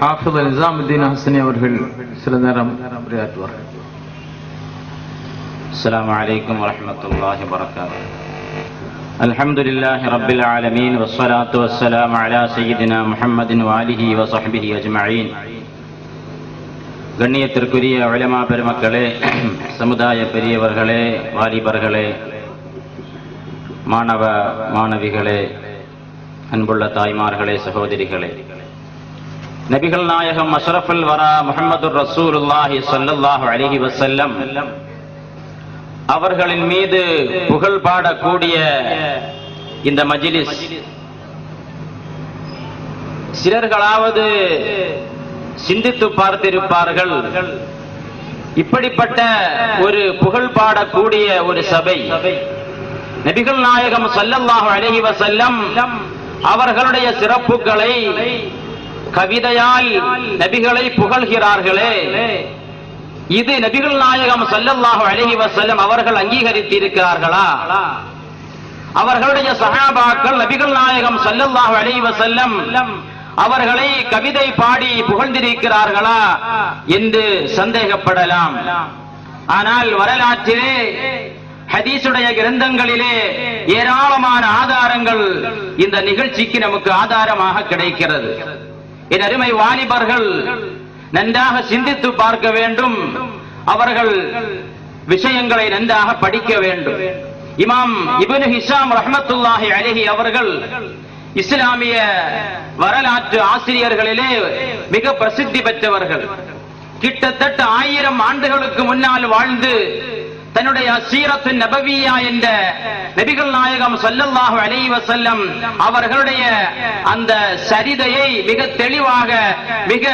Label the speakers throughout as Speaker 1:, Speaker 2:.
Speaker 1: ஹாஃபிஸ் நிசாமுத்தீன் ஹசனி அவர்கள் சில நேரம் உரையாற்றுவார்கள்.
Speaker 2: அஸ்ஸலாமு அலைக்கும் வரஹ்மத்துல்லாஹி வபரகாத்துஹு. அல்ஹம்துலில்லாஹி ரப்பில் ஆலமீன் வஸ்ஸலாத்து வஸ்ஸலாமு அலா சய்யிதினா முஹம்மதின் வ ஆலிஹி வ ஸஹ்பிஹி அஜ்மஈன். கண்ணியத்திற்குரிய உலமா பெருமக்களே, சமுதாய பெரியவர்களே, வாலிபர்களே, மாணவ மாணவிகளே, அன்புள்ள தாய்மார்களே, சகோதரிகளே, நபிகள் நாயகம் அஷ்ரஃபுல் வரா முஹம்மதுர் ரசூலுல்லாஹி ஸல்லல்லாஹு அலைஹி வஸல்லம் அவர்களின் மீது புகழ் பாடக்கூடிய இந்த மஜ்லிஸ் சிலர்களாவது சிந்தித்து பார்த்திருப்பார்கள். இப்படிப்பட்ட ஒரு புகழ் பாடக்கூடிய ஒரு சபை நபிகள் நாயகம் ஸல்லல்லாஹு அலைஹி வஸல்லம் அவர்களுடைய சிறப்புகளை கவிதையால் நபிகளை புகழ்கிறார்களே, இது நபிகள் நாயகம் ஸல்லல்லாஹு அலைஹி வஸல்லம் அவர்கள் அங்கீகரித்து இருக்கிறார்களா? அவர்களுடைய சஹாபாக்கள் நபிகள் நாயகம் ஸல்லல்லாஹு அலைஹி வஸல்லம் அவர்களை கவிதை பாடி புகழ்ந்திருக்கிறார்களா என்று சந்தேகப்படலாம். ஆனால் வரலாற்றிலே ஹதீஸுடைய கிரந்தங்களிலே ஏராளமான ஆதாரங்கள் இந்த நிகழ்ச்சிக்கு நமக்கு ஆதாரமாக கிடைக்கிறது. என் அருமை வாலிபர்கள் நன்றாக சிந்தித்து பார்க்க வேண்டும், அவர்கள் விஷயங்களை நன்றாக படிக்க வேண்டும். இமாம் இப்னு ஹிஷாம் ரஹ்மத்துல்லாஹி அலைஹி அவர்கள் இஸ்லாமிய வரலாற்று ஆசிரியர்களிலே மிக பிரசித்தி பெற்றவர்கள். கிட்டத்தட்ட 1000 ஆண்டுகளுக்கு முன்னால் வாழ்ந்து தன்னுடைய சீரத்து நபவியா என்ற நபிகள் நாயகம் ஸல்லல்லாஹு அலைஹி வஸல்லம் அவர்களுடைய அந்த சரிதையை மிக தெளிவாக மிக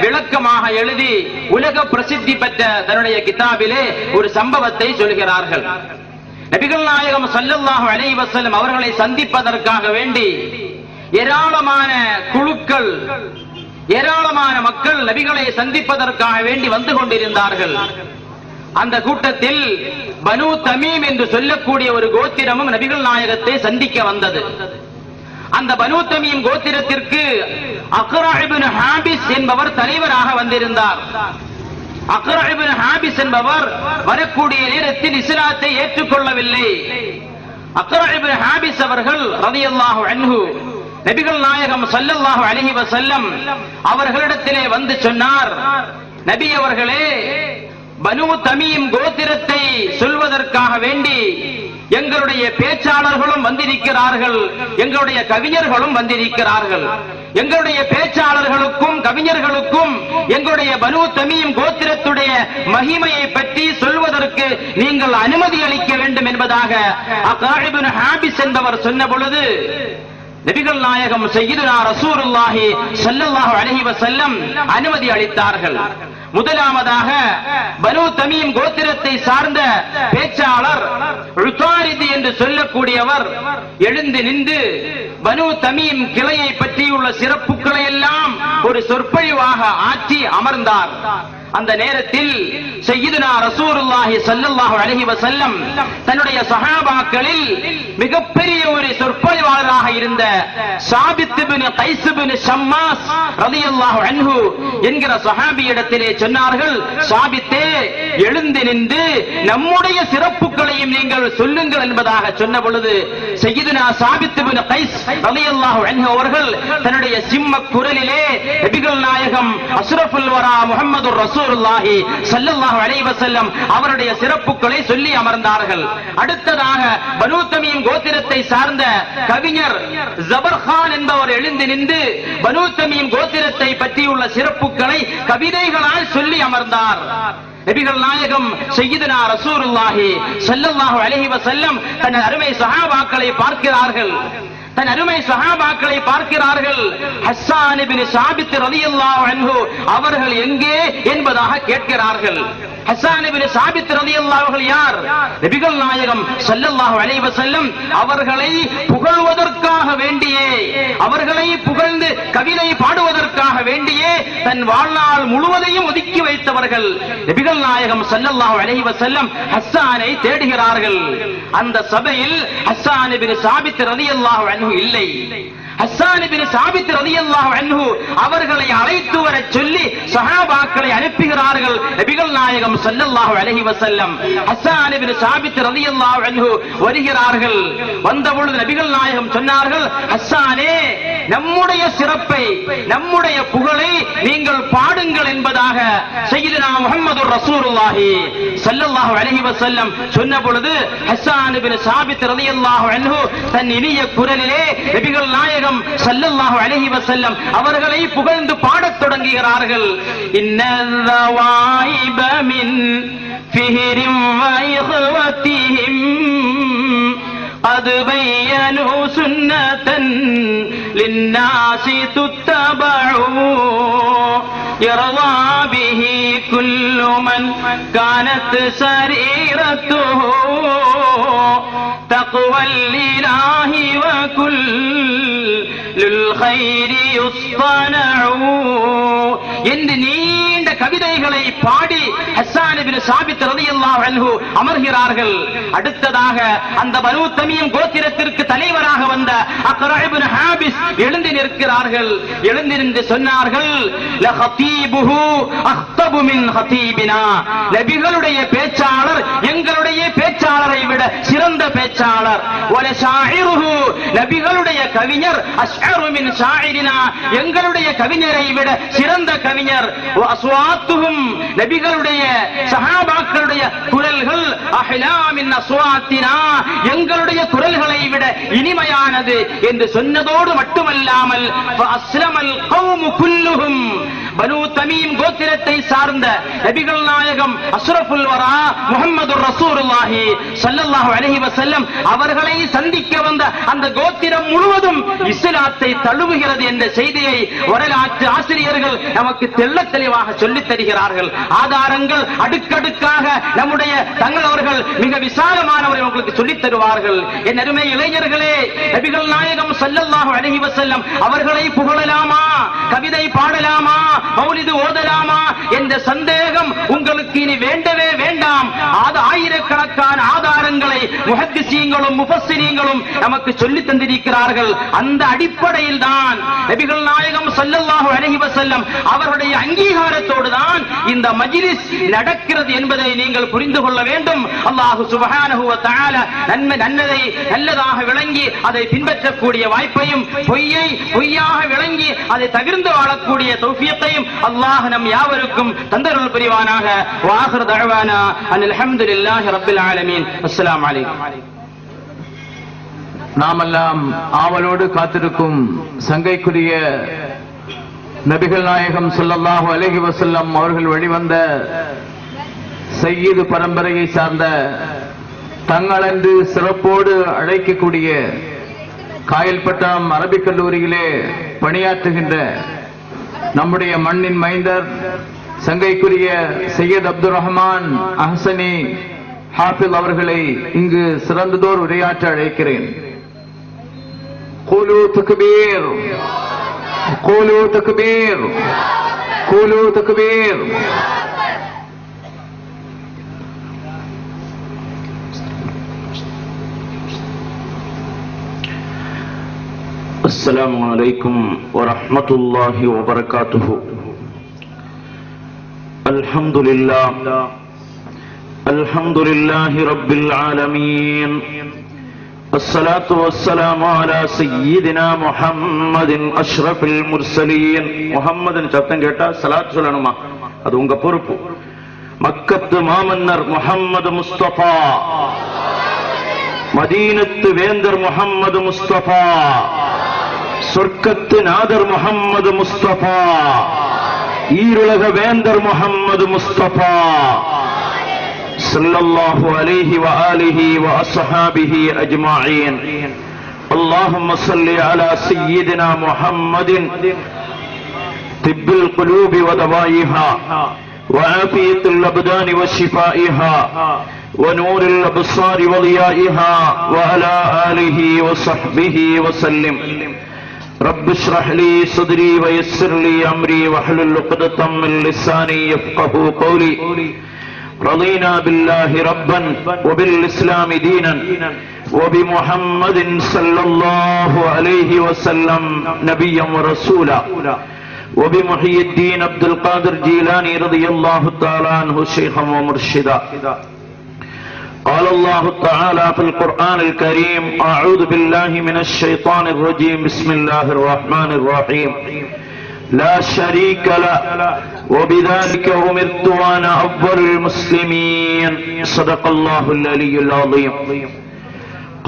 Speaker 2: விளக்கமாக எழுதி உலக பிரசித்தி பெற்ற தன்னுடைய கிதாபிலே ஒரு சம்பவத்தை சொல்கிறார்கள். நபிகள் நாயகம் ஸல்லல்லாஹு அலைஹி வஸல்லம் அவர்களை சந்திப்பதற்காக வேண்டி ஏராளமான குழுக்கள், ஏராளமான மக்கள் நபிகளை சந்திப்பதற்காக வேண்டி வந்து கொண்டிருந்தார்கள். அந்த கூட்டத்தில் பனு தமீம் என்று சொல்லக்கூடிய ஒரு கோத்திரமும் நபிகள் நாயகத்தை சந்திக்க வந்தது. அந்த பனு தமீம் கோத்திரத்திற்கு அக்ரா இப்னு ஹாபிஸ் என்பவர் தலைவராக வந்திருந்தார். அக்ரா இப்னு ஹாபிஸ் என்பவர் வரக்கூடிய நேரத்தில் இஸ்லாத்தை ஏற்றுக்கொள்ளவில்லை. அக்ரா இப்னு ஹாபிஸ் அவர்கள் ரலியல்லாஹு அன்ஹு நபிகள் நாயகம் ஸல்லல்லாஹு அலைஹி வஸல்லம் அவர்களிடத்திலே வந்து சொன்னார், நபி அவர்களே, பனு தமீம் கோத்திரத்தை சொல்வதற்காக வேண்டி எங்களுடைய பேச்சாளர்களும் வந்திருக்கிறார்கள், எங்களுடைய கவிஞர்களும் வந்திருக்கிறார்கள். எங்களுடைய பேச்சாளர்களுக்கும் கவிஞர்களுக்கும் எங்களுடைய பனு தமீம் கோத்திரத்துடைய மகிமையை பற்றி சொல்வதற்கு நீங்கள் அனுமதி அளிக்க வேண்டும் என்பதாக அக்ரா இப்னு ஹாபிஸ் என்பவர் சொன்ன பொழுது நபிகள் நாயகம் சய்யிதுனா ரசூலுல்லாஹி ஸல்லல்லாஹு அலைஹி வஸல்லம் அனுமதி அளித்தார்கள். முதலாவதாக பனு தமீம் கோத்திரத்தை சார்ந்த பேச்சாளர் உத்தாரிதி என்று சொல்லக்கூடியவர் எழுந்து நின்று பனு தமீம் கிளையை பற்றியுள்ள சிறப்புகளை எல்லாம் ஒரு சொற்பொழிவாக ஆற்றி அமர்ந்தார். அந்த நேரத்தில் சய்யிதுனா ரசூலுல்லாஹி ஸல்லல்லாஹு அலைஹி வஸல்லம் தன்னுடைய சஹாபாக்களில் மிகப்பெரிய ஒரு சொற்பொழிவாளராக இருந்த சாபித் இப்னு கைஸ் இப்னு ஷம்மாஸ் ரலியல்லாஹு அன்ஹு என்கிற சஹாபியிடத்திலே சொன்னார்கள், சாபித்தே, எழுந்து நின்று நம்முடைய சிறப்புகளையும் நீங்கள் சொல்லுங்கள் என்பதாக சொன்ன பொழுது சய்யிதுனா சாபித் இப்னு கைஸ் ரலியல்லாஹு அன்ஹு அவர்கள் தன்னுடைய சிம்ம குரலிலே நபிகள் நாயகம் அஷ்ரஃபுல் வரா முஹம்மதுர் ரசூலுல்லாஹி ஸல்லல்லாஹு அலைஹி வஸல்லம் அவருடைய சிறப்புகளை சொல்லி அமர்ந்தார்கள். அடுத்ததாக பனு தமீம் கோத்திரத்தை சார்ந்த கவிஞர் ஜபர்கான் என்பவர் எழுந்து நின்று பனு தமீம் கோத்திரத்தை பற்றியுள்ள சிறப்புகளை கவிதைகளால் சொல்லி அமர்ந்தார். நபிகள் நாயகம் சய்யிதுனா ரசூலுல்லாஹி ஸல்லல்லாஹு அலைஹி வஸல்லம் தன் அருமை சஹாபாக்களை பார்க்கிறார்கள். தன் அருமை சஹாபாக்களை பார்க்கிறார்கள். ஹஸ்ஸான் இப்னு சாபித் ரலியல்லாஹு அன்ஹு அவர்கள் எங்கே என்பதாக கேட்கிறார்கள். ஹஸ்ஸான் இப்னு சாபித் ரலியல்லாஹு அன்ஹு யார்? நபிகள் நாயகம் ஸல்லல்லாஹு அலைஹி வஸல்லம் அவர்களை புகழ்வதற்காக வேண்டியே, அவர்களை புகழ்ந்து கவிதை பாடுவதற்காக வேண்டியே தன் வாழ்நாள் முழுவதையும் ஒதுக்கி வைத்தவர்கள். நபிகள் நாயகம் ஸல்லல்லாஹு அலைஹி வஸல்லம் ஹஸ்ஸானை தேடுகிறார்கள். அந்த சபையில் ஹஸ்ஸான் இப்னு சாபித் ரலியல்லாஹு அன்ஹு இல்லை. ஹஸ்ஸான் இப்னு சாபித் ரலியல்லாஹு அன்ஹு அவர்களை அழைத்து வர சொல்லி சஹாபாக்களை அனுப்புகிறார்கள் நபிகள் நாயகம் ஸல்லல்லாஹு அலைஹி வஸல்லம். ஹஸ்ஸான் இப்னு சாபித் ரலியல்லாஹு அன்ஹு வருகிறார்கள். வந்தபொழுது நபிகள் நாயகம் சொன்னார்கள், ஹஸ்ஸானே, நம்முடைய சிறப்பை, நம்முடைய புகழை நீங்கள் பாடுங்கள் என்பதாக சய்யிதுனா முஹம்மதுர் ரசூலுல்லாஹி ஸல்லல்லாஹு அலைஹி வஸல்லம் சொன்ன பொழுது ஹஸ்ஸான் இப்னு சாபித் ரலியல்லாஹு அன்ஹு தன் இனிய குரலிலே நபிகள் நாயகம் ஸல்லல்லாஹு அலைஹி வஸல்லம் அவர்களை புகழ்ந்து பாடத் தொடங்குகிறார்கள். இன்னதவாயிப மின் ஃபிஹ்ரின் வ இஹ்வதிஹிம் قد بينوا سنة للناس تتبع يرضى به كل من كانت سريرته تقوى الإله وكل للخير يصطنع என்று நீண்ட கவிதைகளை பாடி ஹஸ்ஸான் இப்னு சாபித் ரலியல்லாஹு அன்ஹு அமர்கிறார்கள். அடுத்ததாக அந்த பனூ தமீம் கோத்திரத்திற்கு தலைவராக வந்த அக்ரா இப்னு ஹாபிஸ் எழுந்து நிற்கிறார்கள். எழுந்து நின்று சொன்னார்கள், லஹதீபுஹு அக்தபு மின் ஹதீபினா, நபிகளுடைய பேச்சாளர் எங்களுடைய பேச்சாளரை விட சிறந்த பேச்சாளர். வல ஷாயிருஹு, நபிகளுடைய கவிஞர் அஷ்அரு மின் ஷாயிரினா, எங்களுடைய கவிஞரை விட சிறந்த கவிஞர். அஸ்வாத்துஹும், நபிகளுடைய சஹாபாக்களுடைய குரல்கள் அஹ்லா மின் அஸ்வாத்தினா, எங்களுடைய குரல்களை விட இனிமையானது என்று சொன்னதோடு மட்டுமல்லாமல் அஸ்லமல் கௌமு குல்லுஹும், பனூ தமீம் கோத்திரத்தை சார்ந்த நபிகள் நாயகம் அஷ்ரஃபுல் வரா முஹம்மதுர் ரசூலுல்லாஹி ஸல்லல்லாஹு அலைஹி வஸல்லம் அவர்களை சந்திக்க வந்த அந்த கோத்திரம் முழுவதும் இஸ்லாத்தை தழுவுகிறது என்ற செய்தியை வரலாற்று ஆசிரியர்கள் நமக்கு தெள்ளத் தெளிவாக சொல்லித் தருகிறார்கள். ஆதாரங்கள் அடுக்கடுக்காக நம்முடைய தங்கள் அவர்கள் மிக விசாலமானவர்கள் உங்களுக்கு சொல்லித் தருவார்கள். என் அருமை இளைஞர்களே, நபிகள் நாயகம் ஸல்லல்லாஹு அலைஹி வஸல்லம் அவர்களை புகழலாமா, கவிதை பாடலாமா, மௌலிது ஓதலாமா என்ற சந்தேகம் உங்களுக்கு இனி வேண்டவே வேண்டாம். ஆயிரக்கணக்கான ஆதாரங்களை முஹத்திஸீங்களும் முஃபஸ்ஸிரீங்களும் நமக்கு சொல்லித் தந்திருக்கிறார்கள். அந்த அடிப்படையில் தான் நபிகள் நாயகம் ஸல்லல்லாஹு அலைஹி வஸல்லம் அவருடைய அங்கீகாரத்தோடு தான் இந்த மஜ்லிஸ் நடக்கிறது என்பதை நீங்கள் புரிந்து கொள்ள வேண்டும். அல்லாஹ் சுப்ஹானஹு வ தஆலா நன்மதை நல்லதாக விளங்கி அதை பின்பற்றக்கூடிய வாய்ப்பையும், பொய்யை பொய்யாக விளங்கி அதை தவிர்த்து வாழக்கூடிய தௌஃபீக்கையும் அல்லாஹ் நம் யாவருக்கும் தந்தருள் புரிவானாக. வாஹிர் தஅவானா அனில் ஹம்துலில்லாஹி ரப்பில் ஆலமீன். அஸ்ஸலாமு அலைக்கும்.
Speaker 1: நாமெல்லாம் ஆவலோடு காத்திருக்கும் சங்கைக்குரிய நபிகள் நாயகம் ஸல்லல்லாஹு அலைஹி வஸல்லம் அவர்கள் வெளிவந்த சய்யிது பரம்பரையை சார்ந்த தங்களென்று சிறப்போடு அழைக்கக்கூடிய காயல்பட்டம் அரபிக் கல்லூரியிலே பணியாற்றுகின்ற நம்முடைய மண்ணின் மைந்தர் சங்கைக்குரிய சையத் அப்துல் ரஹ்மான் அஹ்சனி ஹாஃபில் அவர்களை இங்கு சிறந்ததோர் உரையாற்ற அழைக்கிறேன். قولوا تكبير قولوا تكبير قولوا تكبير.
Speaker 3: السلام عليكم ورحمة الله وبركاته. الحمد لله رب العالمين. الصلاة والسلام على سيدنا محمد أشرف المرسلين. محمد சத்தம் கேட்டா ஸலாத் சொல்லணுமா? அது உங்க பொறுப்பு. மக்கத்து மாமன்னர் முஹம்மது முஸ்தபா, மதீனத்து வேந்தர் முஹம்மது முஸ்தபா, சொர்க்கத்து நாதர் முஹம்மது முஸ்தபா, ஈருலக வேந்தர் முஹம்மது முஸ்தபா ஸல்லல்லாஹு அலைஹி வ ஆலிஹி வ அஸ்ஹாபிஹி அஜ்மஈன். اللهم صل على سيدنا محمد طب القلوب ودوائها وعافية الأبدان وشفائها ونور الأبصار وضيائها وعلى آله وصحبه وسلم. رب اشرح لي صدري ويسر لي أمري واحلل عقدة من لساني يفقهوا قولي. رضينا بالله ربا وبالإسلام دينا وبمحمد صلى الله عليه وسلم نبيا ورسولا وبمحي الدين عبد القادر جيلاني رضي الله تعالى عنه شيخا ومرشدا. قال الله تعالى في القرآن الكريم: أعوذ بالله من الشيطان الرجيم، بسم الله الرحمن الرحيم، لا شريك له وبذلك أمرت وأنا أول المسلمين. صدق الله العلي العظيم.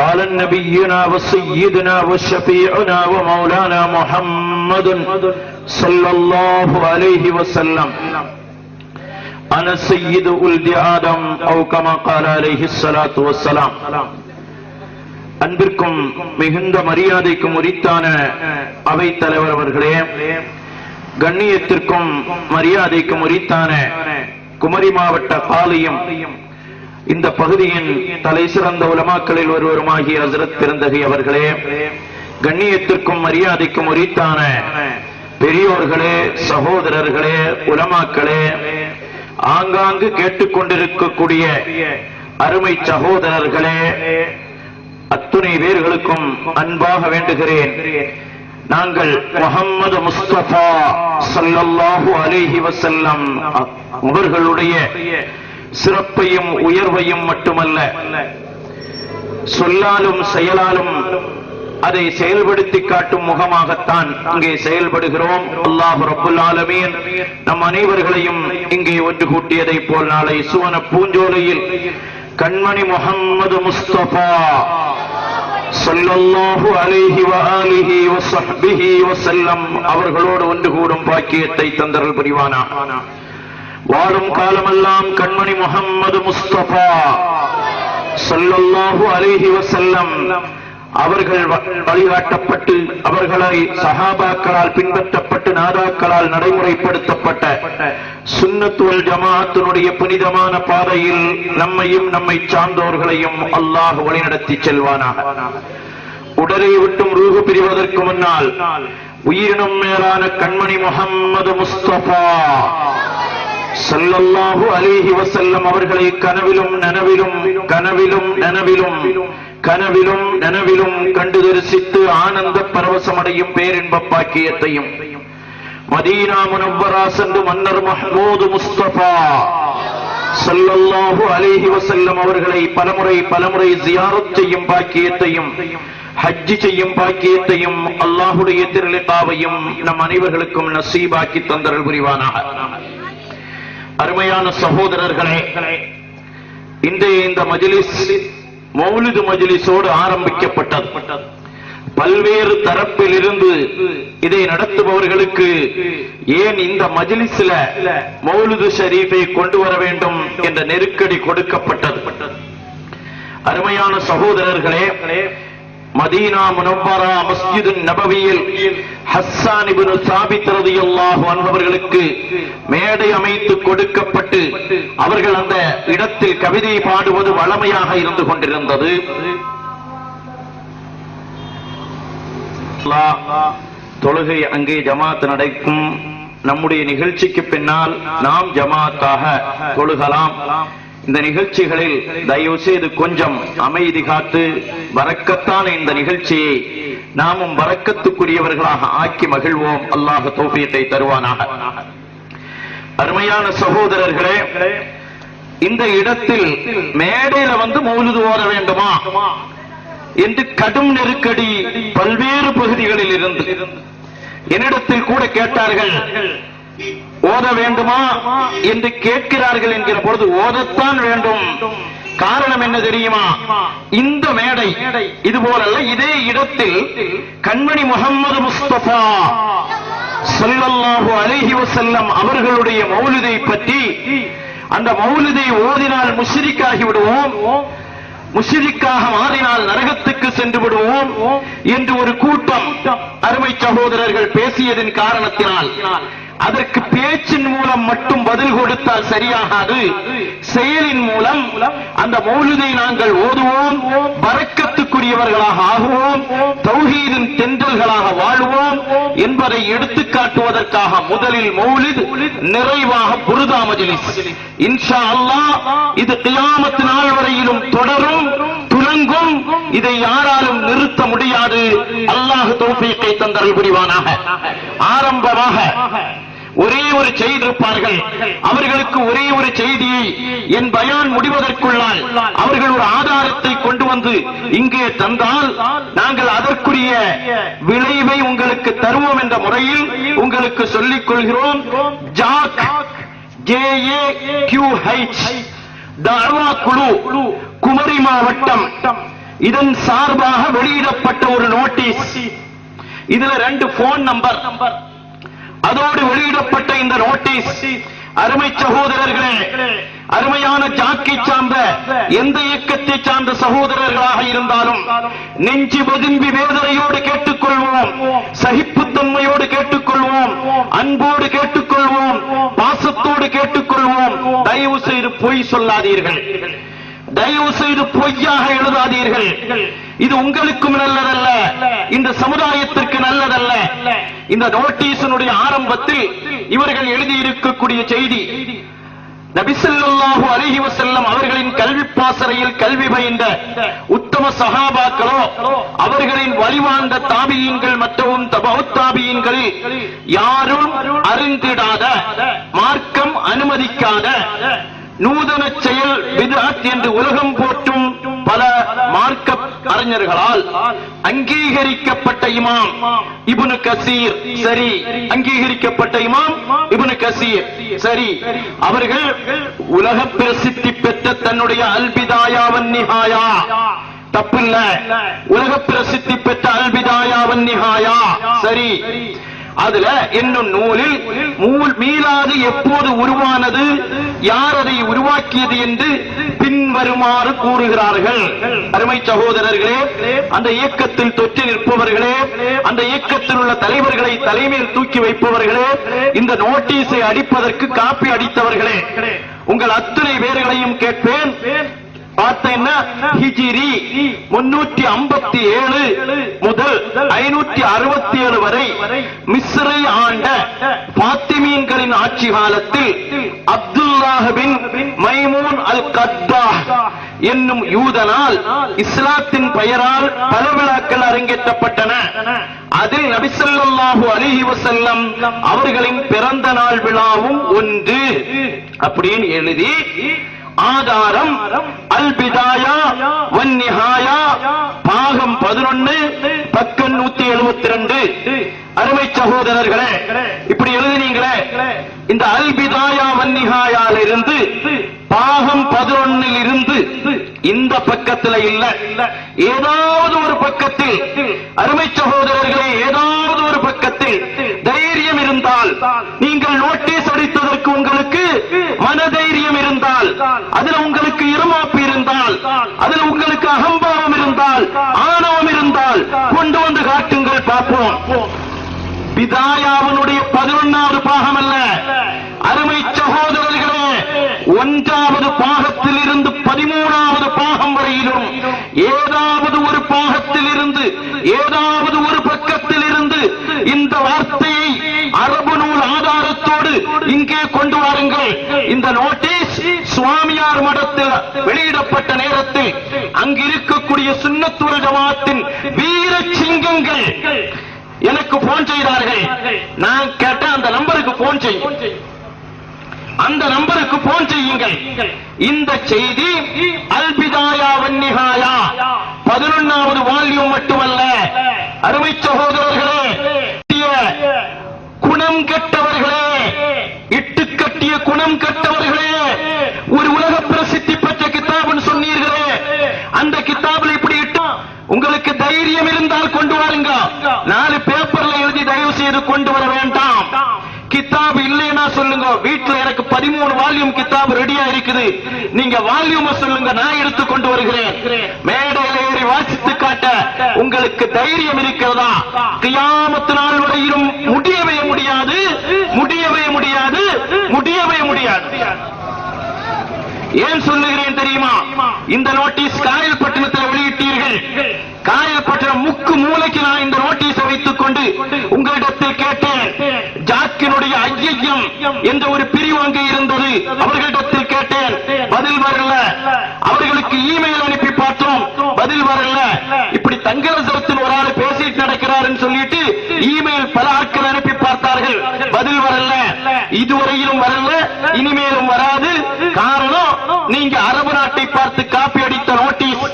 Speaker 3: قال نبينا وسيدنا وشفيعنا ومولانا محمد صلى الله عليه وسلم: أنا سيد ولد آدم أو كما قال عليه الصلاة والسلام. அன்பிற்கும் மிகுந்த மரியாதைக்கும் உரித்தான அவைத் தலைவர் அவர்களே, கண்ணியத்திற்கும் மரியாதைக்கும் உரித்தான குமரி மாவட்ட காலியும் இந்த பகுதியின் தலை சிறந்த உலமாக்களில் ஒருவருமாகிய ஹஜ்ரத் பெருந்தகை அவர்களே, கண்ணியத்திற்கும் மரியாதைக்கும் உரித்தான பெரியோர்களே, சகோதரர்களே, உலமாக்களே, ஆங்காங்கு கேட்டுக்கொண்டிருக்கக்கூடிய அருமை சகோதரர்களே, அத்துணை பேர்களுக்கும் அன்பாக வேண்டுகிறேன். நாங்கள் முஹம்மது முஸ்தபா ஸல்லல்லாஹு அலைஹி வஸல்லம் அவர்களுடைய சிறப்பையும் உயர்வையும் மட்டுமல்ல, சொல்லாலும் செயலாலும் அதை செயல்படுத்தி காட்டும் முகமாகத்தான் இங்கே செயல்படுகிறோம். அல்லாஹ் ரப்புல் ஆலமீன் நம் அனைவர்களையும் இங்கே ஒன்று கூட்டியதை போல் நாளை சுவன பூஞ்சோலையில் கண்மணி முஹம்மது முஸ்தபா ஸல்லல்லாஹு அலைஹி வஆலிஹி வஸஹ்பிஹி வஸல்லம் அவர்களோடு ஒன்று கூடும் பாக்கியத்தை தந்தருள் புரிவானாக. வாழும் காலமெல்லாம் கண்மணி முஹம்மது முஸ்தபா ஸல்லல்லாஹு அலைஹி வஸல்லம் அவர்கள் வழிகாட்டப்பட்டு, அவர்களை சஹாபாக்களால் பின்பற்றப்பட்டு, நாதாக்களால் நடைமுறைப்படுத்தப்பட்ட சுன்னத் வல் ஜமாஅத்தினுடைய புனிதமான பாதையில் நம்மையும் நம்மை சார்ந்தோர்களையும் அல்லாஹ் வழிநடத்தி செல்வானாக. உடலை விட்டும் ரூஹு பிரிவதற்கு முன்னால் உயிரினும் மேலான கண்மணி முஹம்மது முஸ்தபா ஸல்லல்லாஹு அலைஹி வஸல்லம் அவர்களை கனவிலும் நனவிலும் கனவிலும் நனவிலும் கனவிலும் நனவிலும் கண்டு தரிசித்து ஆனந்த பரவசமடையும் பேரின்ப பாக்கியத்தையும் மதீனா முனவ்வரா சென்று மன்னர் மஹ்மூது முஸ்தபா ஸல்லல்லாஹு அலைஹி வஸல்லம் அவர்களை பலமுறை ஜியாரத் செய்யும் பாக்கியத்தையும், ஹஜ் செய்யும் பாக்கியத்தையும், அல்லாஹ்வுடைய திருலிகாவையும் நம் அனைவர்களுக்கும் நசீபாக்கி தந்தருள் புரிவானாக. அருமையான சகோதரர்களே, இன்றைய இந்த மஜ்லிஸ் மௌலிது மஜ்லிஸோடு ஆரம்பிக்கப்பட்டது. பல்வேறு தரப்பில் இருந்து இதை நடத்துபவர்களுக்கு ஏன் இந்த மஜ்லிஸ்ல மௌலிது ஷரீஃபை கொண்டு வர வேண்டும் என்ற நெருக்கடி கொடுக்கப்பட்டது. அருமையான சகோதரர்களே, மதீனா முனவ்வரா மஸ்ஜிது நபவியில் ஹஸ்ஸான் இப்னு சாபித் ரலியல்லாஹு அன்ஹு அவர்களுக்கு மேடை அமைத்து கொடுக்கப்பட்டு அவர்கள் அந்த இடத்தில் கவிதை பாடுவது வழமையாக இருந்து கொண்டிருந்தது. தொழுகை அங்கே ஜமாத் நடக்கும். நம்முடைய நிகழ்ச்சிக்கு பின்னால் நாம் ஜமாத்தாக தொழுகலாம். இந்த நிகழ்ச்சிகளில் தயவு செய்து கொஞ்சம் அமைதி காத்து பரக்கத்தான இந்த நிகழ்ச்சியை நாமும் பரக்கத்துக்குரியவர்களாக ஆக்கி மகிழ்வோம். அல்லாஹ் தௌஃபீகை தருவானாக. அருமையான சகோதரர்களே, இந்த இடத்தில் மேடையில வந்து மௌலிது ஓத வேண்டுமா என்று கடும் நெருக்கடி பல்வேறு பகுதிகளில் இருந்து என்னிடத்தில் கூட கேட்டார்கள். ஓத வேண்டுமா என்று கேட்கிறார்கள் என்கிற பொழுது ஓதத்தான் வேண்டும். காரணம் என்ன தெரியுமா? இந்த மேடை இது போலல்ல, இதே இடத்தில் கண்மணி முஹம்மது முஸ்தபா ஸல்லல்லாஹு அலைஹி வஸல்லம் அவர்களுடைய மௌலிதை பற்றி, அந்த மௌலிதை ஓதினால் முஷ்ரிக்காகி விடுவோம், முஷ்ரிக்காக மாறினால் நரகத்துக்கு சென்று விடுவோம் என்று ஒரு கூட்டம் அருமை சகோதரர்கள் பேசியதன் காரணத்தினால் அதற்கு பேச்சின் மூலம் மட்டும் பதில் கொடுத்தால் சரியாகாது. செயலின் மூலம் அந்த மௌலிதை நாங்கள் ஓதுவோம், பரக்கத்துக்குரியவர்களாக ஆகுவோம், தௌஹீதின் தென்றல்களாக வாழ்வோம் என்பதை எடுத்துக் காட்டுவதற்காக முதலில் மௌலித், நிறைவாக புருதா மஜ்லிஸ். இன்ஷா அல்லாஹ் இது கியாமத் நாள் வரையிலும் தொடரும், துலங்கும் தௌஃபீக்கை தந்தருள் புரிவானாக. ஆரம்பமாக ஒரே ஒரு செய்தி இருப்பார்கள். அவர்களுக்கு ஒரே ஒரு செய்தியை என் பயான் முடிவதற்குள்ளால் அவர்கள் ஒரு ஆதாரத்தை கொண்டு வந்து இங்கே தந்தால் நாங்கள் அதற்குரிய விளைவை உங்களுக்கு தருவோம் என்ற முறையில் உங்களுக்கு சொல்லிக் கொள்கிறோம். ஜாக் JAQH தாவா குழு குமரி மாவட்டம் இதன் சார்பாக வெளியிடப்பட்ட ஒரு நோட்டீஸ். இதுல 2 போன் நம்பர், அதோடு வெளியிடப்பட்ட இந்த நோட்டீஸ் அருமை சகோதரர்களே, அருமையான ஜாக்கை சார்ந்த எந்த இயக்கத்தை சார்ந்த சகோதரர்களாக இருந்தாலும் நெஞ்சு ஒதும்பி வேதனையோடு கேட்டுக்கொள்வோம், சகிப்புத்தன்மையோடு கேட்டுக்கொள்வோம், அன்போடு கேட்டுக்கொள்வோம், பாசத்தோடு கேட்டுக்கொள்வோம். தயவு செய்து பொய் சொல்லாதீர்கள், தயவு செய்து பொய்யாக எழுதாதீர்கள். இது உங்களுக்கும் நல்லதல்ல, இந்த சமுதாயத்திற்கு நல்லதல்ல. இந்த நோட்டீஸினுடைய ஆரம்பத்தில் இவர்கள் எழுதியிருக்கக்கூடிய செய்தி, நபி ஸல்லல்லாஹு அலைஹி வஸல்லம் அவர்களின் கல்வி பாசறையில் கல்வி பயின்ற உத்தம சஹாபாக்களோ அவர்களின் வழிவாழ்ந்த தாபியீன்கள் மற்றும் தபவுத் தாபியீன்களில் யாரும் அறிந்திடாத, மார்க்கம் அனுமதிக்காத நூதன செயல் பித்அத் என்று உலகம் போற்றும் பல மார்க்க அறிஞர்களால் அங்கீகரிக்கப்பட்ட இமாம் இப்னு கசீர், சரி, அங்கீகரிக்கப்பட்ட இமாம் இப்னு கசீர், சரி, அவர்கள் உலக பிரசித்தி பெற்ற தன்னுடைய அல் பிதாயா வன் நிஹாயா, தப்பில்ல, உலக பிரசித்தி பெற்ற அல் பிதாயா வன் நிஹாயா, சரி, அதுல என்னும் நூலில் மீளாது எப்போது உருவானது, யார் அதை உருவாக்கியது என்று பின்வருமாறு கூறுகிறார்கள். அருமை சகோதரர்களே, அந்த இயக்கத்தில் தொற்றி நிற்பவர்களே, அந்த இயக்கத்தில் உள்ள தலைவர்களை தலைமையில் தூக்கி வைப்பவர்களே, இந்த நோட்டீஸை அடிப்பதற்கு காப்பி அடித்தவர்களே, உங்கள் அத்தனை பேர்களையும் கேட்பேன். பார்த்தீங்கன்னா ஹிஜ்ரி 357 முதல் 567 வரை மிஸ்ரை ஆண்ட பாத்திமீன்களின் ஆட்சி காலத்தில் அப்துல்லாஹ் பின் மைமூன் அல் கத்தாஹ் என்னும் யூதனால் இஸ்லாத்தின் பெயரால் பல விழாக்கள் அரங்கேற்றப்பட்டன. அதில் நபி ஸல்லல்லாஹு அலைஹி வஸல்லம் அவர்களின் பிறந்த நாள் விழாவும் ஒன்று அப்படின்னு எழுதி ஆதாரம் அல் பிதாயா வன் நிஹாயா பாகம் 11 பக்கம் 172. அருமை சகோதரர்களே, இப்படி எழுதினீங்களே, இந்த அல் பிதாயா வன் நிஹாயால இருந்து பாகம் 11 இருந்து இந்த பக்கத்தில் இல்ல, ஏதாவது ஒரு பக்கத்தில், அருமை சகோதரர்களே, ஏதாவது ஒரு பக்கத்தில் தைரியம் இருந்தால், நீங்கள் நோட்டீஸ் அடித்ததற்கு உங்களுக்கு மனதைரியம் இருந்தால், அதில் உங்களுக்கு இருமாப்பு இருந்தால், அதில் உங்களுக்கு அகம்பாவம் இருந்தால், ஆணவம் இருந்தால் கொண்டு வந்து காட்டுங்கள், பார்ப்போம். பிதாயாவினுடைய 11வது பாகம் அல்ல, அருமை சகோதரர்களே, 1வது பாகத்தில் இருந்து 13வது பாகம் வரையிலும் ஏதாவது ஒரு பாகத்தில் இருந்து, ஏதாவது ஒரு பக்கத்தில் இருந்து இந்த வார்த்தையை அரபு நூல் ஆதாரத்தோடு இங்கே கொண்டு வாருங்கள். இந்த நோட்டீஸ் சுவாமியார் மடத்தில் வெளியிடப்பட்ட நேரத்தில் அங்கு இருக்கக்கூடிய சுன்னத்துல் வல் ஜமாஅத்தின் வீர சிங்கங்கள் எனக்கு போன் செய்தார்கள். நான் கேட்ட அந்த நம்பருக்கு போன் செய்யும், அந்த நம்பருக்கு போன் செய்யுங்கள். இந்த செய்தி அல் பிதாயா வன் நிஹாயா 11வது வால்யூம் மட்டுமல்ல, அருமை சகோதரர்களே, குணம் கெட்டவர்களே, இட்டுக்கட்டிய குணம் கெட்டவர்களே, ஒரு உலக பிரசித்தி பெற்ற கிதாப்னு சொன்னீர்களே, அந்த கிதாபில் இப்படி இட்டா உங்களுக்கு தைரியம் இருந்தால் கொண்டு வாருங்க. 4 பேப்பர்ல எழுதி தயவு செய்து கொண்டு வர வேண்டாம். கிதாப் இல்லைன்னா சொல்லுங்க, வீட்டுல எனக்கு 13 வால்யூம் கிதாப் ரெடியா இருக்குது, நீங்க வால்யூம் சொல்லுங்க, நான் எடுத்து கொண்டு வருகிறேன். மேடையில ஏறி வாசித்து காட்ட உங்களுக்கு தைரியம் இருக்கிறதா? கியாமத் நாள் வரையிலும் முடியவே முடியாது, முடியவே முடியாது, முடியவே முடியாது. ஏன் சொல்லுகிறேன் தெரியுமா? இந்த நோட்டீஸ் காயல்பட்டினத்தில் வெளியிட்டீர்கள். காயல்பட்டினம் முக்கு மூலைக்கு நான் இந்த நோட்டீஸை வைத்துக் கொண்டு உங்களிடத்தில் கேட்டேன். ஜாக்கினுடைய ஐயம் என்ற ஒரு பிரிவு அங்கே இருந்தது, அவர்களிடத்தில் கேட்டேன், பதில் வரல. அவர்களுக்கு இமெயில் அனுப்பி பார்த்தோம், பதில் வரல. இப்படி தங்கரசரத்தில் ஒரு ஆள் பேசிட்டு நடக்கிறாருன்னு சொல்லிட்டு
Speaker 2: இமெயில் பல ஆட்கள் அனுப்பி பார்த்தார்கள், பதில் வரல, இதுவரையிலும் வரல, இனிமேலும் வராது. காரணம், நீங்க அரபு நாட்டை பார்த்து காப்பி அடித்த நோட்டீஸ்,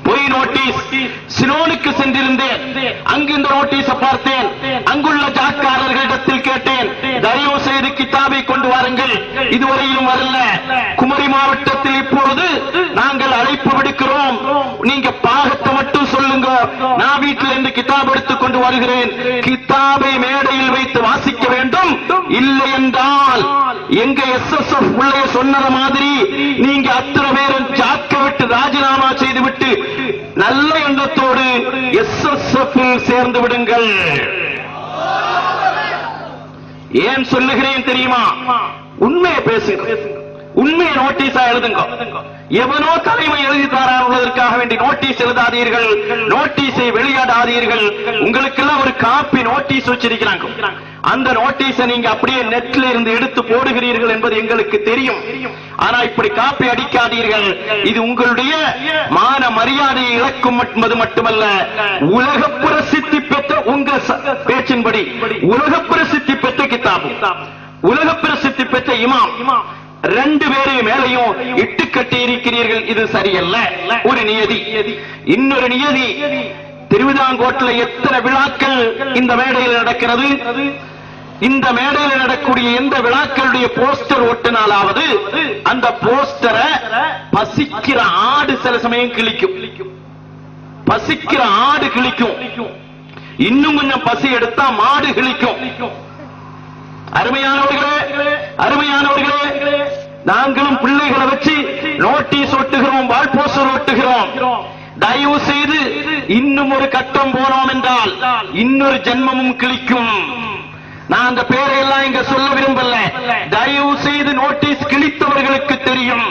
Speaker 2: பொய் நோட்டீஸ். சிலோனுக்கு சென்றிருந்தேன், அங்கு இந்த நோட்டீஸை பார்த்தேன். அங்குள்ள ஜாக்காரர்களிடத்தில் கேட்டேன், தயவு செய்து கிதாபை கொண்டு வாருங்கள், இதுவரையிலும் வரல. குமரி மாவட்டத்தில் இப்பொழுது நாங்கள் அழைப்பு விடுக்கிறோம், நீங்க பாகத்தை மட்டும் சொல்லுங்க, நான் வீட்டில் இருந்து கிதாப் எடுத்துக் கொண்டு வருகிறேன். கிதாபை மேடையில் வைத்து வாசிக்க வேண்டும், இல்லை என்றால் எங்க SSF உள்ளே சொன்னத மாதிரி நீங்க அத்தனை பேரும் ஜாக்க விட்டு ராஜினாமா செய்துவிட்டு நல்ல எண்ணத்தோடு SSF சேர்ந்து விடுங்கள். ஏன் சொல்லுகிறேன் தெரியுமா? உண்மையை பேசுங்க, உண்மையை நோட்டீஸா எழுதுங்க. எவனோ தலைமை எழுதி தராதற்காக வேண்டி நோட்டீஸ் எழுதாதீர்கள், நோட்டீஸை வெளியிடாதீர்கள். உங்களுக்கெல்லாம் ஒரு காப்பி நோட்டீஸ் வச்சிருக்கிறாங்க, அந்த நோட்டீஸை நீங்க அப்படியே நெட்ல இருந்து எடுத்து போடுகிறீர்கள் என்பது எங்களுக்கு தெரியும். ஆனா இப்படி காப்பி அடிக்காதீர்கள். இது உங்களுடைய மான மரியாதையை இழக்கும் என்பது மட்டுமல்ல, உலக பிரசித்தி பெற்ற, உங்க பேச்சின்படி உலக பிரசித்தி பெற்ற கிதாபு, உலக பிரசித்தி பெற்ற இமாம், ரெண்டு பேரையும் மேலையும் இட்டு கட்டி இருக்கிறீர்கள். இது சரியல்ல. ஒரு நியதி. இன்னொரு நியதி, திருவிதாங்கோட்டில் எத்தனை விழாக்கள் இந்த மேடையில் நடக்கிறது, இந்த மேடையில் நடக்கூடிய எந்த விழாக்களுடைய போஸ்டர் ஒட்டினாலாவது அந்த போஸ்டரை பசிக்கிற ஆடு சில சமயம் கிழிக்கும், பசிக்கிற ஆடு கிழிக்கும், இன்னும் கொஞ்சம் பசி எடுத்தா மாடு கிழிக்கும். அருமையானவர்களே, அருமையானவர்களே, நாங்களும் பிள்ளைகளை வச்சு நோட்டீஸ் ஒட்டுகிறோம், வால் போஸ்டர் ஒட்டுகிறோம். தயவு செய்து இன்னும் ஒரு கட்டம் போனோம் என்றால் இன்னொரு ஜென்மமும் கிழிக்கும். நான் அந்த பேரையெல்லாம் இங்க சொல்ல விரும்பல. தயவு செய்து நோட்டீஸ் கிழித்தவர்களுக்கு தெரியும்,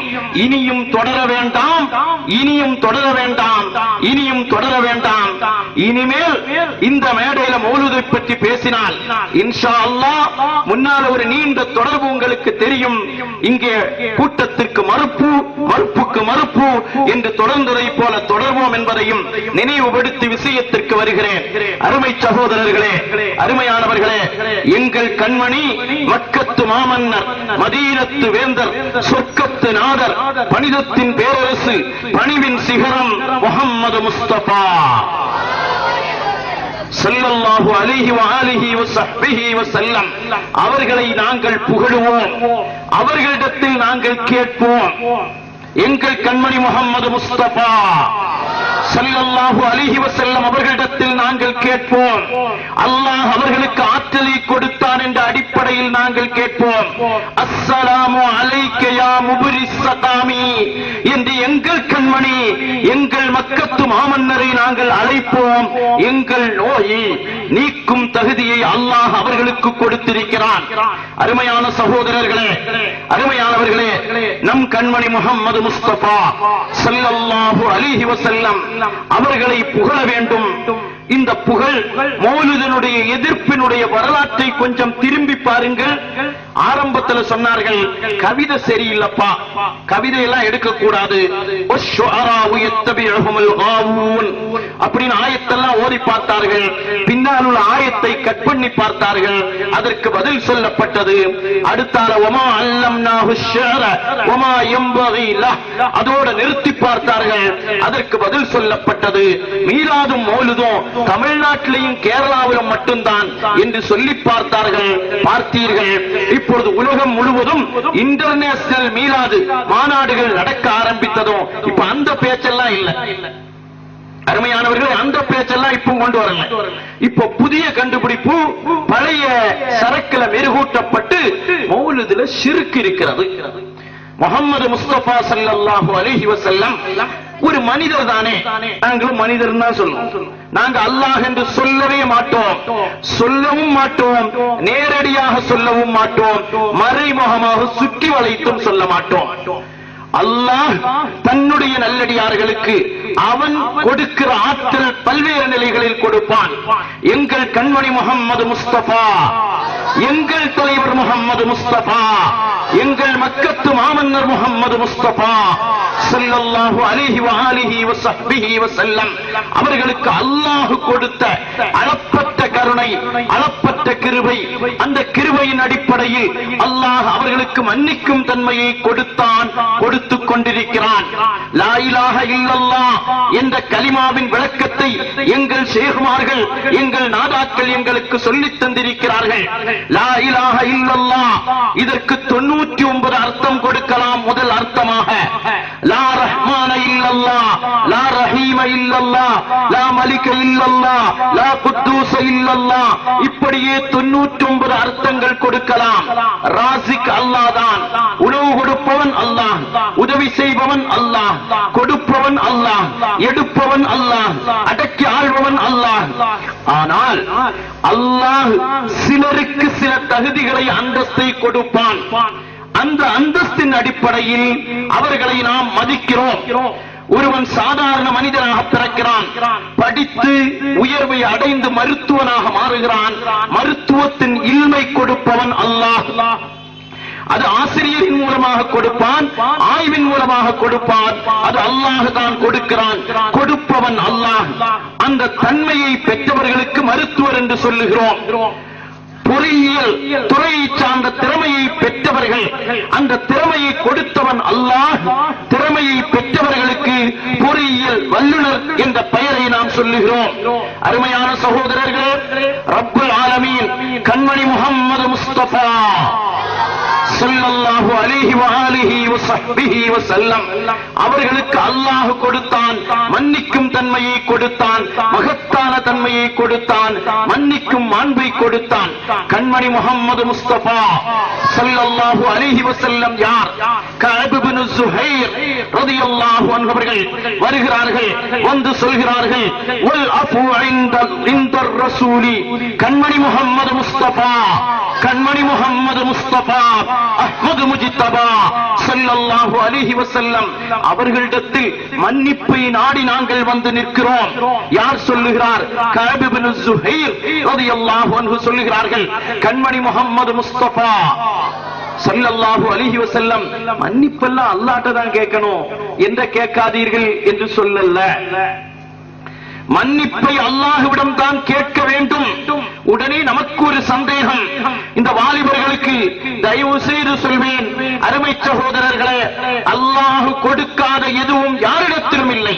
Speaker 2: இனியும் தொடர வேண்டாம், இனியும் தொடர வேண்டாம், இனியும் தொடர வேண்டாம். இனிமேல் இந்த மேடையில மௌலூதை பற்றி பேசினால் இன்ஷா அல்லாஹ் முன்னால் ஒரு நீண்ட தொடர்பு உங்களுக்கு தெரியும். இங்கே கூட்டத்திற்கு மறுப்பு, மறுப்புக்கு மறுப்பு என்று தொடர்ந்ததை போல தொடர்வோம் என்பதையும் நினைவுபடுத்தி விஷயத்திற்கு வருகிறேன். அருமை சகோதரர்களே, அருமையானவர்களே, எங்கள் கண்மணி மக்கத்து மாமன்னர், மதீனத்து வேந்தர், சொர்க்கத்து நாதர், பணிதத்தின் பேரரசு, பணிவின் சிகரம் முஹம்மது முஸ்தபா ஸல்லல்லாஹு அலைஹி வஆலிஹி வஸஹ்பிஹி வஸல்லம் அவர்களை நாங்கள் புகழுவோம், அவர்களிடத்தில் நாங்கள் கேட்போம். எங்கள் கண்மணி முஹம்மது முஸ்தபா ஸல்லல்லாஹு அலைஹி வஸல்லம் அவர்களிடத்தில் நாங்கள் கேட்போம். அல்லாஹ் அவர்களுக்கு ஆற்றலை கொடுத்தான் என்ற அடிப்படையில் நாங்கள் கேட்போம். அஸ்ஸலாமு அலைக்க யா முபரிஸ் ஸகாமி என்று எங்கள் கண்மணி, எங்கள் மக்கத்து மாமன்னரை நாங்கள் அழைப்போம். எங்கள் நோயை நீக்கும் தகுதியை அல்லாஹ் அவர்களுக்கு கொடுத்திருக்கிறான். அருமையான சகோதரர்களே, அருமையானவர்களே, நம் கண்மணி முஹம்மது முஸ்தபா ஸல்லல்லாஹு அலைஹி வஸல்லம் அவர்களை புகழ வேண்டும். இந்த புகழ் மௌலிதினுடைய எதிர்ப்பினுடைய வரலாற்றை கொஞ்சம் திரும்பி பாருங்கள். ஆரம்பத்தில் சொன்னார்கள் கவிதை சரியில்லப்பா, கவிதையெல்லாம் எடுக்கக்கூடாது, அப்படின்னு ஆயத்தெல்லாம் ஓதி பார்த்தார்கள். பின்னால் உள்ள ஆயத்தை கட் பண்ணி பார்த்தார்கள். அதற்கு பதில் சொல்லப்பட்டது அடுத்தால ஒமா அல்லம்னாஹு ஷிஅர ஒமா யம்பகி லஹ், அதோட நிறுத்தி பார்த்தார்கள். அதற்கு பதில் சொல்லப்பட்டது மீலாதும் மௌலிதும் தமிழ்நாட்டிலையும் கேரளாவிலும் மட்டும்தான் என்று சொல்லி பார்த்தார்கள். பார்த்தீர்கள், இப்பொழுது உலகம் முழுவதும் இன்டர்நேஷனல் மீலாது மாநாடுகள் நடக்க ஆரம்பித்ததும் இப்ப அந்த பேச்செல்லாம் இல்ல. அருமையானவர்கள், அந்த பேச்செல்லாம் இப்ப கொண்டு வரல. இப்ப புதிய கண்டுபிடிப்பு, பழைய சரக்குல மெருகூட்டப்பட்டு மௌலிதுல ஷிர்க் இருக்கிறது. முஹம்மது முஸ்தபா ஸல்லல்லாஹு அலைஹி வஸல்லம் ஒரு மனிதர் தானே, நாங்களும் மனிதர் தான் சொல்லுவோம். நாங்க அல்லாஹ் என்று சொல்லவே மாட்டோம், சொல்லவும் மாட்டோம், நேரடியாக சொல்லவும் மாட்டோம், மறைமுகமாக சுற்றி வளைத்தும் சொல்ல மாட்டோம். அல்லாஹ் தன்னுடைய நல்லடியார்களுக்கு அவன் கொடுக்கிற ஆற்றல் பல்வேறு நிலைகளில் கொடுப்பான். எங்கள் கண்மணி முஹம்மது முஸ்தபா, எங்கள் தலைவர் முஹம்மது முஸ்தபா, எங்கள் மக்கத்து மாமன்னர் முஹம்மது முஸ்தபா ஸல்லல்லாஹு அலைஹி வஆலிஹி வஸஹ்பிஹி வஸல்லம் அவர்களுக்கு அல்லாஹ் கொடுத்த அளப்பட்ட
Speaker 3: கருணை, அளப்பற்ற கிருபை. அந்த கிருபையின் அடிப்படையில் அல்லாஹ் அவர்களுக்கு மன்னிக்கும் தன்மையை கொடுத்தான், கொடுத்துக் கொண்டிருக்கிறான். லா இலாஹ இல்லல்லாஹ் என்ற கலிமாவின் விளக்கத்தை எங்கள் ஷேகுமார்கள், எங்கள் நாதாக்கள் எங்களுக்கு சொல்லித் தந்திருக்கிறார்கள். லா இலாஹ இல்லல்லாஹ் இதற்கு 99 அர்த்தம் கொடுக்கலாம். முதல் அர்த்தமாக லா ரஹ்மான இல்லல்லாஹ், லா ரஹீம இல்லல்லாஹ், லா மலிக இல்லல்லாஹ், லா குத்தூஸ இல்லல்லாஹ், இப்படியே 99 அர்த்தங்கள் கொடுக்கலாம். ராசிக் அல்லாஹ் தான், உணவு கொடுப்பவன் அல்லாஹ், உதவி செய்பவன் அல்லாஹ், கொடுப்பவன் அல்லாஹ், எடுப்பவன் அல்லாஹ், அடக்கி ஆள்பவன் அல்லாஹ். ஆனால் அல்லாஹ் சிலருக்கு சில தகுதிகளை, அந்தஸ்தை கொடுப்பான். அந்த அந்தஸ்தின் அடிப்படையில் அவர்களை நாம் மதிக்கிறோம். ஒருவன் சாதாரண மனிதனாக பிறக்கிறான், படித்து உயர்வை அடைந்து மருத்துவனாக மாறுகிறான். மருத்துவத்தின் இல்மை கொடுப்பவன் அல்லாஹ். அது ஆசிரியரின் மூலமாக கொடுப்பான், ஆய்வின் மூலமாக கொடுப்பான். அது அல்லாஹ் தான் கொடுக்கிறான். கொடுப்பவன் அல்லாஹ். அந்த தன்மையை பெற்றவர்களுக்கு மருத்துவர் என்று சொல்லுகிறோம். பொறியியல் துறையை சார்ந்த திறமையை பெற்றவர்கள், அந்த திறமையை கொடுத்தவன் அல்லாஹ். திறமையை பெற்றவர்களுக்கு பொறியியல் வல்லுநர் என்ற பெயரை நாம் சொல்லுகிறோம். அருமையான சகோதரர்களே, ரப்புல் ஆலமீன் கண்மணி முஹம்மது முஸ்தபா ஸல்லல்லாஹு அலைஹி வஆலிஹி வஸஹ்பிஹி வஸல்லம் அவர்களுக்கு அல்லாஹ் கொடுத்தான், மன்னிக்கும் தன்மையை கொடுத்தான், மகத்தான தன்மையை கொடுத்தான், மன்னிக்கும் மாண்பை கொடுத்தான். கண்மணி முஹம்மது முஸ்தபா ஸல்லல்லாஹு அலைஹி வஸல்லம் யார்? கஅப் இப்னு ஸுஹைர் রাদিয়াল্লাহு அன்ஹு அவர்கள் வருகிறார்கள், வந்து சொல்கிறார்கள், வல் அஃபு இன்தர் ரசூலி. கண்மணி முஹம்மது முஸ்தபா, கண்மணி முஹம்மது முஸ்தபா அஹ்மது முஜ்தபா ஸல்லல்லாஹு அலைஹி வஸல்லம் அவர்களிடத்தில் மன்னிப்பை நாடி நாங்கள் வந்து நிற்கிறோம். யார் சொல்லுகிறார்? கஅப் இப்னு ஸுஹைர் রাদিয়াল্লাহு அன்ஹு சொல்லுகிறார்கள், கண்மணி முஹம்மது முஸ்தபா ஸல்லல்லாஹு அலைஹி வஸல்லம் மன்னிப்பெல்லாம் அல்லாஹ்ட்ட தான் கேட்கணும் என்று கேட்காதீர்கள் என்று சொல்லல. மன்னிப்பை அல்லாஹ்விடம் தான் கேட்க வேண்டும். உடனே நமக்கு ஒரு சந்தேகம். இந்த வாலிபர்களுக்கு தயவு செய்து சொல்வேன், அருமை சகோதரர்களே, அல்லாஹ் கொடுக்காத எதுவும் யாரிடத்திலும் இல்லை,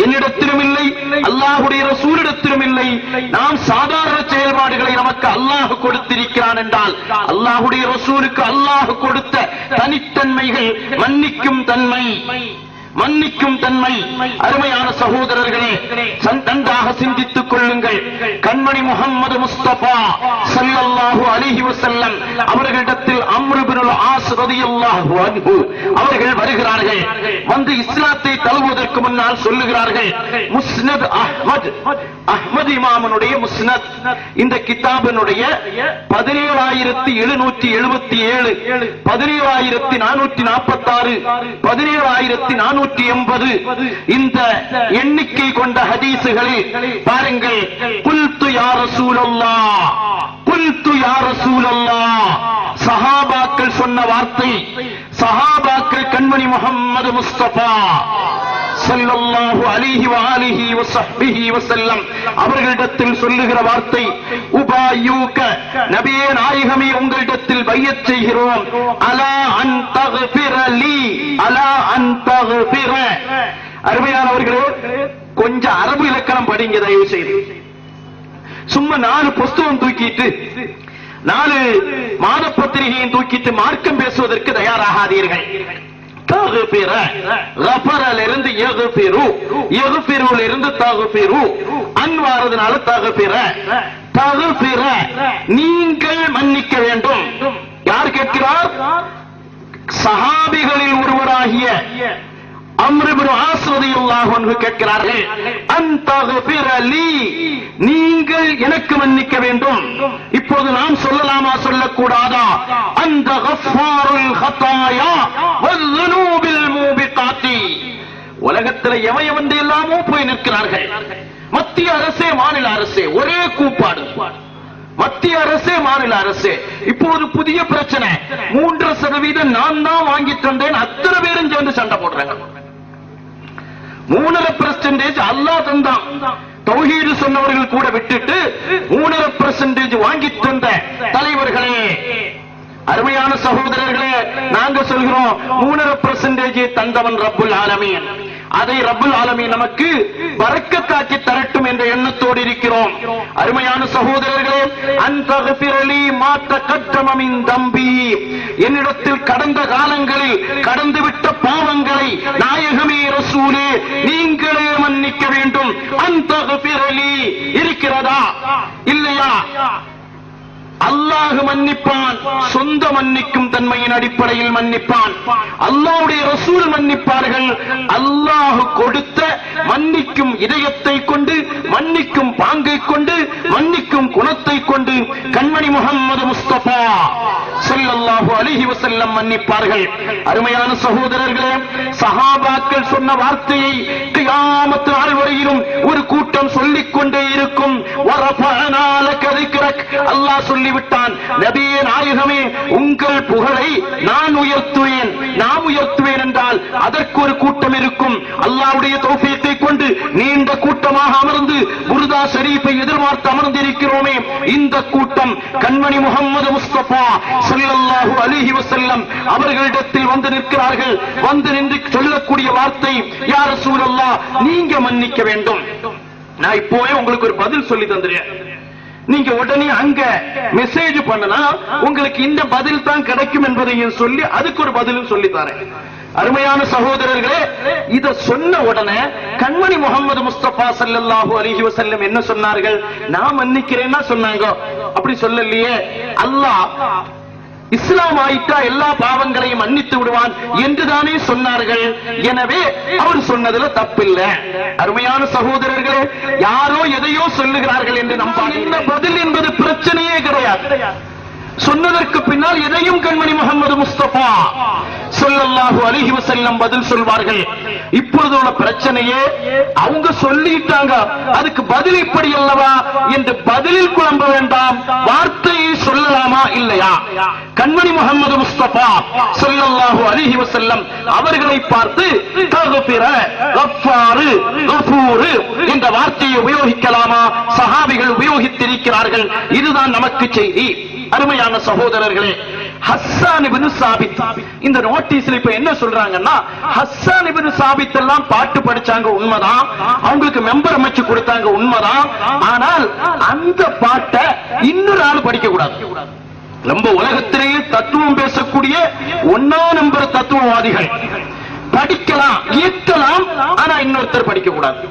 Speaker 3: என்னிடத்திலும் இல்லை, அல்லாஹ்வுடைய ரசூலிடத்திலும் இல்லை. நாம் சாதாரண செயல்பாடுகளை நமக்கு அல்லாஹ் கொடுத்திருக்கிறான் என்றால், அல்லாஹ்வுடைய ரசூலுக்கு அல்லாஹ் கொடுத்த தனித்தன்மைகள் மன்னிக்கும் தன்மை, மன்னிக்கும் தன்மை. அருமையான சகோதரர்களே, நன்றாக சிந்தித்துக் கொள்ளுங்கள். கண்மணி முஹம்மது முஸ்தபா ஸல்லல்லாஹு அலைஹி வஸல்லம் அவர்களிடத்தில் அம்ர் இப்னுல் ஆஸ் রাদিয়াল্লাহு அன்ஹு அவர்கள் வருகிறார்கள். வந்து இஸ்லாத்தை தழுவுவதற்கு முன்னால் சொல்லுகிறார்கள், முஸ்னத் அஹ்மத், அஹ்மத் இமாமுடைய முஸ்னத், இந்த கிதாபினுடைய 17777, 17446, 17480 இந்த எண்ணிக்கை கொண்ட ஹதீசுகளில் பாருங்கள், குல்து யா ரசூலல்லாஹ், குல்து யா ரசூலல்லாஹ், சஹாபாக்கள் சொன்ன வார்த்தை. சஹாபாக்கள் கண்மணி முஹம்மது முஸ்தபா ஸல்லல்லாஹு அலைஹி வஆலிஹி வஸஹ்பிஹி வஸல்லம் அவர்களிடத்தில் சொல்லுகிற வார்த்தை, உபாயூக, நபியே நாயகமே உங்களிடத்தில் பையத் செய்கிறோம், அலா அன் தக்ஃபிர லீ, அலா அன் தக்ஃபிர. அருமையானவர்களே, கொஞ்சம் அரபு இலக்கணம் படிங்க தயவு செய்து. சும்மா 4 புஸ்தகம் தூக்கிட்டு, 4 மாத பத்திரிகையும் தூக்கிட்டு மார்க்கம் பேசுவதற்கு தயாராகாதீர்கள். தகுபிர, கஃபரலிருந்து யகுபிரு, யகுபிருலிருந்து தகுபிரு, அன்வாரதுனால தகுபிர. தகுபிர நீங்கள் மன்னிக்க வேண்டும். யார் கேட்கிறார்? சஹாபிகளில் ஒருவராகிய அம்ர் இப்னு ஆஸ் রাদিয়াল্লাহு அன்ஹு கேட்கிறார்கள், அன்தக்ஃபிர லீ, நீங்கள் எனக்கு மன்னிக்க வேண்டும். இப்போது நாம் சொல்லலாமா, சொல்லக்கூடாதா? அந்த கஃபாருல் ஹதாயா வஸ்ஸுனூபில் மூபிகாத்தி. உலகத்தில் எவன் எல்லாமோ போய் நிற்கிறார்கள். மத்திய அரசே மாநில அரசே ஒரே கூப்பாடு, மத்திய அரசே மாநில அரசே. இப்போது புதிய பிரச்சனை, 3% நான் தான் வாங்கி தந்தேன், அத்தனை பேரும் சேர்ந்து சண்டை போடுறாங்க. 3% அல்லாஹ் தந்தான், தௌஹீது சொன்னவர்கள் கூட விட்டுட்டு 3% வாங்கி தந்த தலைவர்களே, அருமையான சகோதரர்களே, நாங்க சொல்கிறோம் 3% தந்தவன் ரப்புல் ஆலமீன். அதை ரப்புல் ஆலமீன் நமக்கு பரக்கத்தாக்கி தரட்டும் என்ற எண்ணத்தோடு இருக்கிறோம். அருமையான சகோதரர்களே, அன்தக்ஃபிரலி மா தகத்தம மின் தம்பி, என்னிடத்தில் கடந்த காலங்களில் கடந்துவிட்ட பாவங்களை நாயகமே ரசூலே நீங்களே மன்னிக்க வேண்டும். அன்தக்ஃபிரலி இருக்கிறதா இல்லையா? அல்லாஹ் மன்னிப்பான், சொந்த மன்னிக்கும் தன்மையின் அடிப்படையில் மன்னிப்பான். அல்லாஹ்வுடைய ரசூல் மன்னிப்பார்கள். அல்லாஹ் கொடுத்த மன்னிக்கும் இதயத்தை கொண்டு, மன்னிக்கும் பாங்கை கொண்டு, மன்னிக்கும் குணத்தை கொண்டு கண்மணி முஹம்மது முஸ்தபா ஸல்லல்லாஹு அலைஹி வஸல்லம் மன்னிப்பார்கள். அருமையான சகோதரர்களே, சஹாபாக்கள் சொன்ன வார்த்தையை கியாமத் நாள் வரையிலும் ஒரு கூட்டம் சொல்லிக் கொண்டே இருக்கும். வரஃபஅனா லக திக்ரக், அல்லாஹ் சொல்லிவிட்டான், நபியே நாயகமே உங்கள் புகழை நான் உயர்த்துவேன். நாம் உயர்த்துவேன் என்றால் அதற்கு ஒரு கூட்டம் இருக்கும். அல்லாஹ்வுடைய தௌஃபீக்கை கொண்டு நீண்ட கூட்டமாக அமர்ந்து புர்தா ஷரீஃபை எதிர்பார்த்து அமர்ந்திருக்கிறோமே, இந்த கூட்டம் கண்மணி முஹம்மது முஸ்தபா ஸல்லல்லாஹு அலைஹி வஸல்லம் அவர்களிடத்தில் வந்து நிற்கிறார்கள். வந்து நின்று சொல்லக்கூடிய வார்த்தை, யா ரசூலல்லாஹ் நீங்க மன்னிக்க வேண்டும். நான் இப்போவே உங்களுக்கு ஒரு பதில் சொல்லி தந்துறேன். நீங்க உடனே அங்க மெசேஜ் பண்ணனா உங்களுக்கு இந்த பதில் தான் கிடைக்கும் என்பதையும் சொல்லி அதுக்கு ஒரு பதிலும் சொல்லி தரேன். அருமையான சகோதரர்களே, இத சொன்ன உடனே கண்மணி முஹம்மது முஸ்தபா ஸல்லல்லாஹு அலைஹி வஸல்லம் என்ன சொன்னார்கள்? நான் மன்னிக்கிறேன்னா சொன்னாங்க. அப்படி சொல்லலையே. அல்லாஹ் இஸ்லாம் ஆயிட்டா எல்லா பாவங்களையும் மன்னித்து விடுவான் என்றுதானே சொன்னார்கள். எனவே அவர் சொன்னதுல தப்பில்லை. அருமையான சகோதரர்களே, யாரோ எதையோ சொல்லுகிறார்கள் என்று நம்பாதீர்கள். என்ன பதில் என்பது பிரச்சனையே கிடையாது. சொன்னதற்கு பின்னால் எதையும் கண்மணி முஹம்மது முஸ்தபா ஸல்லல்லாஹு அலைஹி வஸல்லம் பதில் சொல்வார்கள். இப்பொழுது உள்ள பிரச்சனையே அவங்க சொல்லிட்டாங்க, அதுக்கு பதில் இப்படி அல்லவா என்று பதிலில் குழம்ப வேண்டாம். வார்த்தையை சொல்லலாமா இல்லையா? கண்மணி முஹம்மது முஸ்தபா ஸல்லல்லாஹு அலைஹி வஸல்லம் அவர்களை பார்த்து தக்ஃபிர, கஃபாரு, கஃபூர் என்ற வார்த்தையை உபயோகிக்கலாமா? சஹாபிகள் உபயோகித்திருக்கிறார்கள். இதுதான் நமக்கு செய்தி. அருமையான சகோதரர்களே, ஹஸ்ஸான் இப்னு சாபித் இந்த நோட்டீஸ்ல இப்ப என்ன சொல்றாங்கன்னா, ஹஸ்ஸான் இப்னு சாபித் எல்லாம் பாட்டு படிச்சாங்க உண்மைதான், அவங்களுக்கு மெம்பர் அமைச்சு கொடுத்தாங்க உண்மைதான். ஆனால் அந்த பாட்டை இன்னொரு ஆள் படிக்க கூடாது. நம்ம உலகத்திலேயே தத்துவம் பேசக்கூடிய ஒன்னா நம்பர் தத்துவவாதிகள் படிக்கலாம், இயக்கலாம், ஆனா இன்னொருத்தர் படிக்க கூடாது.